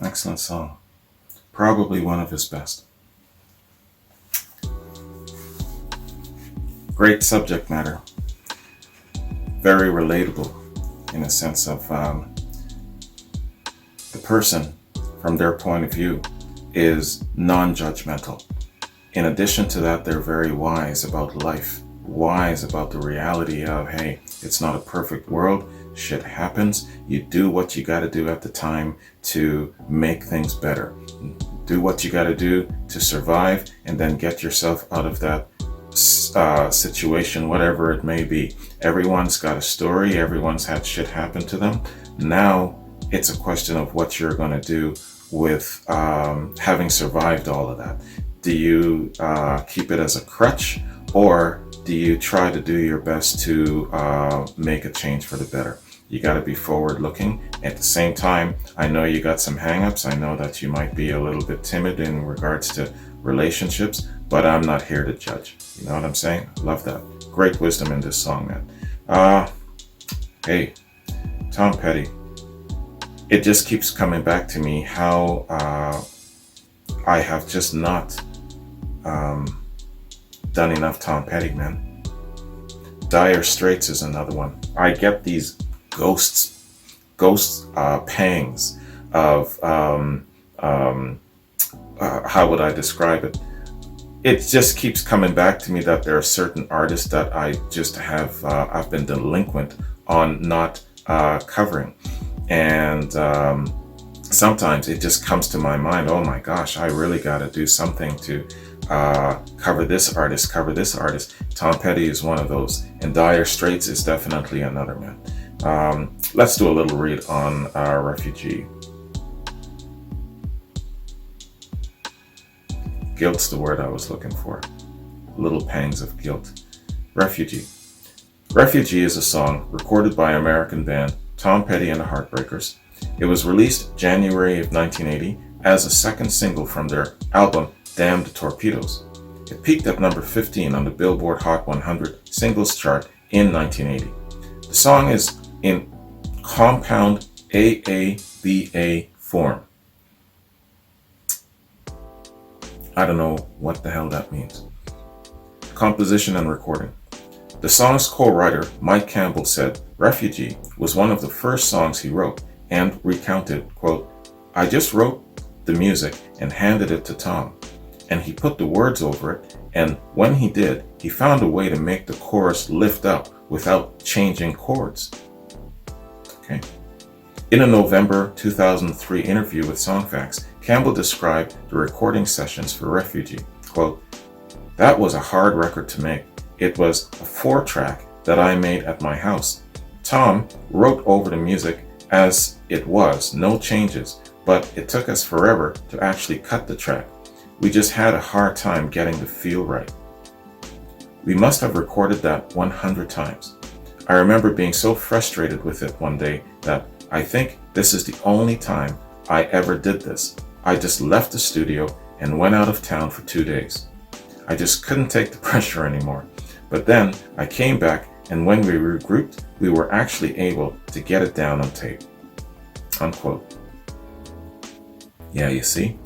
Excellent song. Probably one of his best. Great subject matter. Very relatable in a sense of the person, from their point of view, is non-judgmental. In addition to that, they're very wise about life, wise about the reality of, hey, it's not a perfect world. Shit happens. You do what you got to do at the time to make things better. Do what you got to do to survive, and then get yourself out of that situation, whatever it may be. Everyone's got a story. Everyone's had shit happen to them. Now it's a question of what you're going to do with having survived all of that. Do you keep it as a crutch, or do you try to do your best to make a change for the better? You got to be forward looking. At the same time, I know you got some hangups. I know that you might be a little bit timid in regards to relationships, but I'm not here to judge. You know what I'm saying? Love that. Great wisdom in this song, man. Hey, Tom Petty. It just keeps coming back to me how I have just not done enough Tom Petty, man. Dire Straits is another one. I get these ghost pangs of how would I describe it? It just keeps coming back to me that there are certain artists that I just have I've been delinquent on not covering, and sometimes it just comes to my mind, oh my gosh, I really got to do something to cover this artist. Tom Petty is one of those, and Dire Straits is definitely another, man. Let's do a little read on Refugee. Guilt's the word I was looking for. Little pangs of guilt. Refugee. Refugee is a song recorded by American band Tom Petty and the Heartbreakers. It was released January of 1980 as a second single from their album Damn the Torpedoes. It peaked at number 15 on the Billboard Hot 100 singles chart in 1980. The song is in compound AABA form. I don't know what the hell that means. Composition and recording. The song's co-writer, Mike Campbell, said Refugee was one of the first songs he wrote, and recounted, quote, I just wrote the music and handed it to Tom, and he put the words over it, and when he did, he found a way to make the chorus lift up without changing chords. Okay. In a November 2003 interview with Songfacts, Campbell described the recording sessions for Refugee. Quote, that was a hard record to make. It was a 4-track that I made at my house. Tom wrote over the music as it was, no changes, but it took us forever to actually cut the track. We just had a hard time getting the feel right. We must have recorded that 100 times. I remember being so frustrated with it one day that I think this is the only time I ever did this. I just left the studio and went out of town for 2 days. I just couldn't take the pressure anymore. But then I came back, and when we regrouped, we were actually able to get it down on tape. Unquote. Yeah, you see,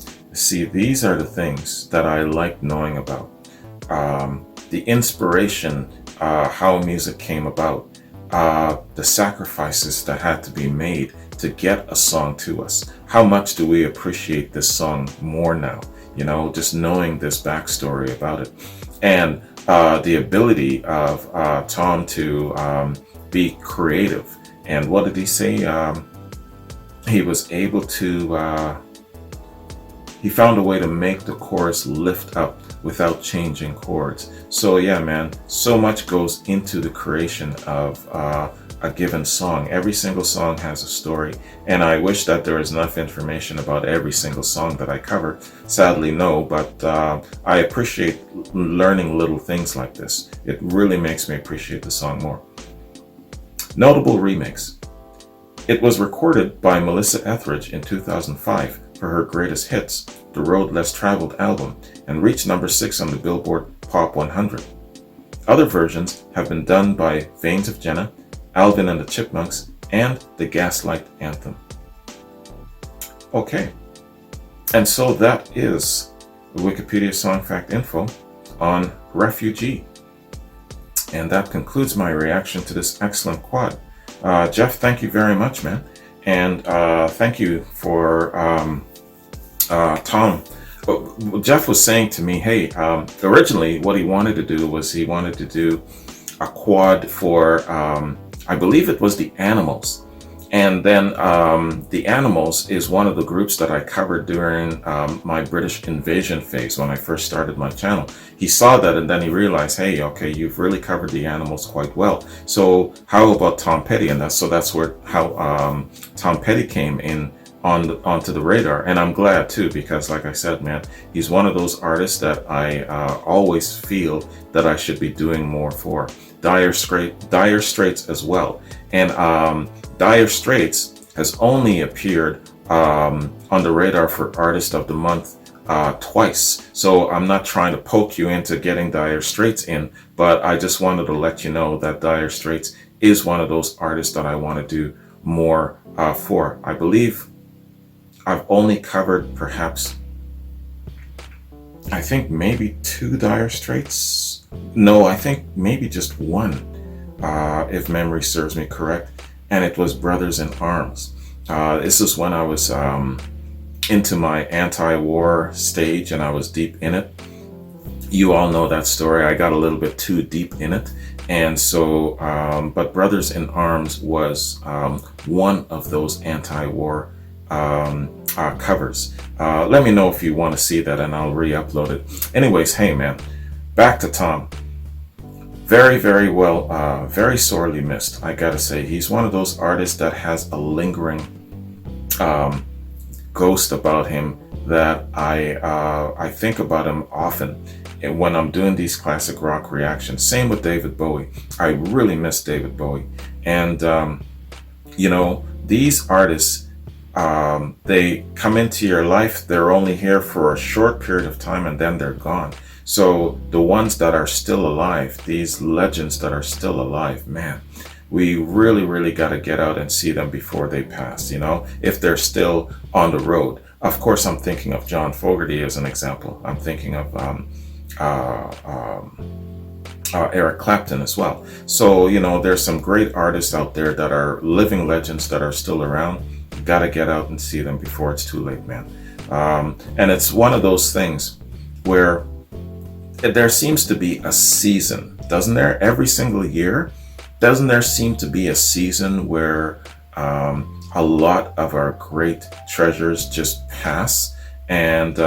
these are the things that I like knowing about. The inspiration, how music came about, the sacrifices that had to be made to get a song to us. How much do we appreciate this song more now? You know, just knowing this backstory about it. And the ability of Tom to be creative. And what did he say? He was able to, he found a way to make the chorus lift up without changing chords. So yeah, man, so much goes into the creation of a given song. Every single song has a story, and I wish that there was enough information about every single song that I cover. Sadly, no, but I appreciate learning little things like this. It really makes me appreciate the song more. Notable remix. It was recorded by Melissa Etheridge in 2005 for her greatest hits, The Road Less Traveled album, and reached number 6 on the Billboard Pop 100. Other versions have been done by Veins of Jenna, Alvin and the Chipmunks, and the Gaslight Anthem. Okay, and so that is the Wikipedia Song Fact info on Refugee. And that concludes my reaction to this excellent quad. Jeff, thank you very much, man. And thank you for Tom. Jeff was saying to me, hey, originally what he wanted to do was he wanted to do a quad for, I believe it was the Animals. And then the Animals is one of the groups that I covered during my British invasion phase when I first started my channel. He saw that and then he realized, hey, okay, you've really covered the Animals quite well. So how about Tom Petty? And that's where how Tom Petty came in onto the radar. And I'm glad too, because like I said, man, he's one of those artists that I always feel that I should be doing more for. Dire Straits as well. And Dire Straits has only appeared on the radar for Artist of the Month twice. So I'm not trying to poke you into getting Dire Straits in, but I just wanted to let you know that Dire Straits is one of those artists that I want to do more for. I believe I've only covered perhaps, I think maybe 2 Dire Straits. No, I think maybe just one, if memory serves me correct. And it was Brothers in Arms. This is when I was into my anti-war stage and I was deep in it. You all know that story. I got a little bit too deep in it. And so, but Brothers in Arms was one of those anti-war covers. Let me know if you want to see that and I'll re-upload it. Anyways, hey man, back to Tom. Very, very well, very sorely missed, I gotta say. He's one of those artists that has a lingering ghost about him that I think about him often when I'm doing these classic rock reactions. Same with David Bowie. I really miss David Bowie. And, you know, these artists, they come into your life, they're only here for a short period of time and then they're gone. So the ones that are still alive, these legends that are still alive, man, we really, really got to get out and see them before they pass, you know, if they're still on the road. Of course, I'm thinking of John Fogerty as an example. I'm thinking of Eric Clapton as well. So, you know, there's some great artists out there that are living legends that are still around. You got to get out and see them before it's too late, man. And it's one of those things where there seems to be a season, doesn't there? Every single year, doesn't there seem to be a season where a lot of our great treasures just pass, and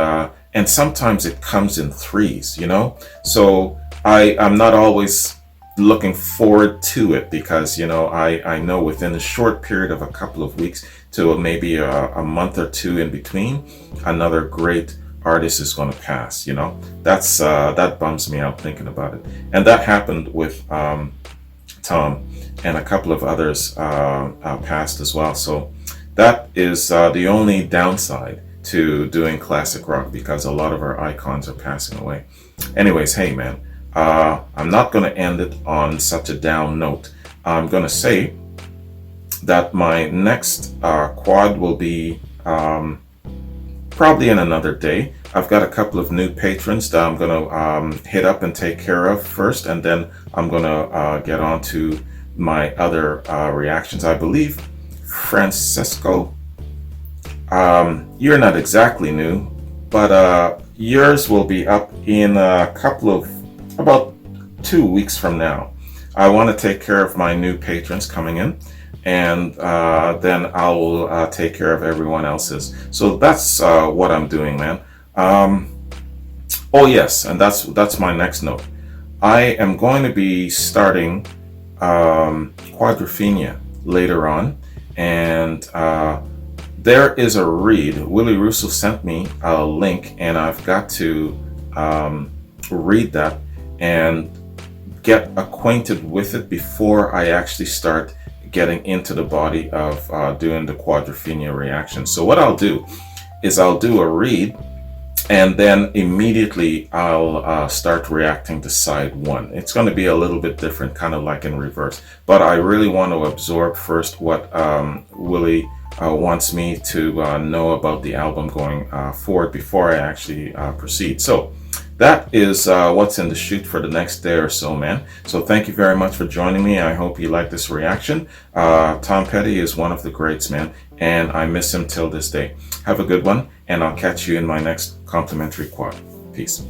sometimes it comes in threes, you know? So I'm not always looking forward to it because, you know, I know within a short period of a couple of weeks to maybe a month or two in between, another great artist is going to pass, you know. That's that bums me out thinking about it. And that happened with Tom, and a couple of others passed as well. So that is the only downside to doing classic rock, because a lot of our icons are passing away. Anyways, hey man, I'm not going to end it on such a down note. I'm going to say that my next quad will be probably in another day. I've got a couple of new patrons that I'm going to hit up and take care of first, and then I'm going to get on to my other reactions. I believe Francisco, you're not exactly new, but yours will be up in a couple of, about 2 weeks from now. I want to take care of my new patrons coming in, and then I'll take care of everyone else's. So that's what I'm doing, man. Oh yes, and that's my next note. I am going to be starting Quadrophenia later on, and there is a read. Willie Russo sent me a link, and I've got to read that and get acquainted with it before I actually start getting into the body of doing the Quadrophenia reaction. So what I'll do is I'll do a read, and then immediately I'll start reacting to side one. It's going to be a little bit different, kind of like in reverse, but I really want to absorb first what Willie wants me to know about the album going forward before I actually proceed. So that is what's in the chute for the next day or so, man. So thank you very much for joining me. I hope you like this reaction. Tom Petty is one of the greats, man, and I miss him till this day. Have a good one, and I'll catch you in my next complimentary quad. Peace.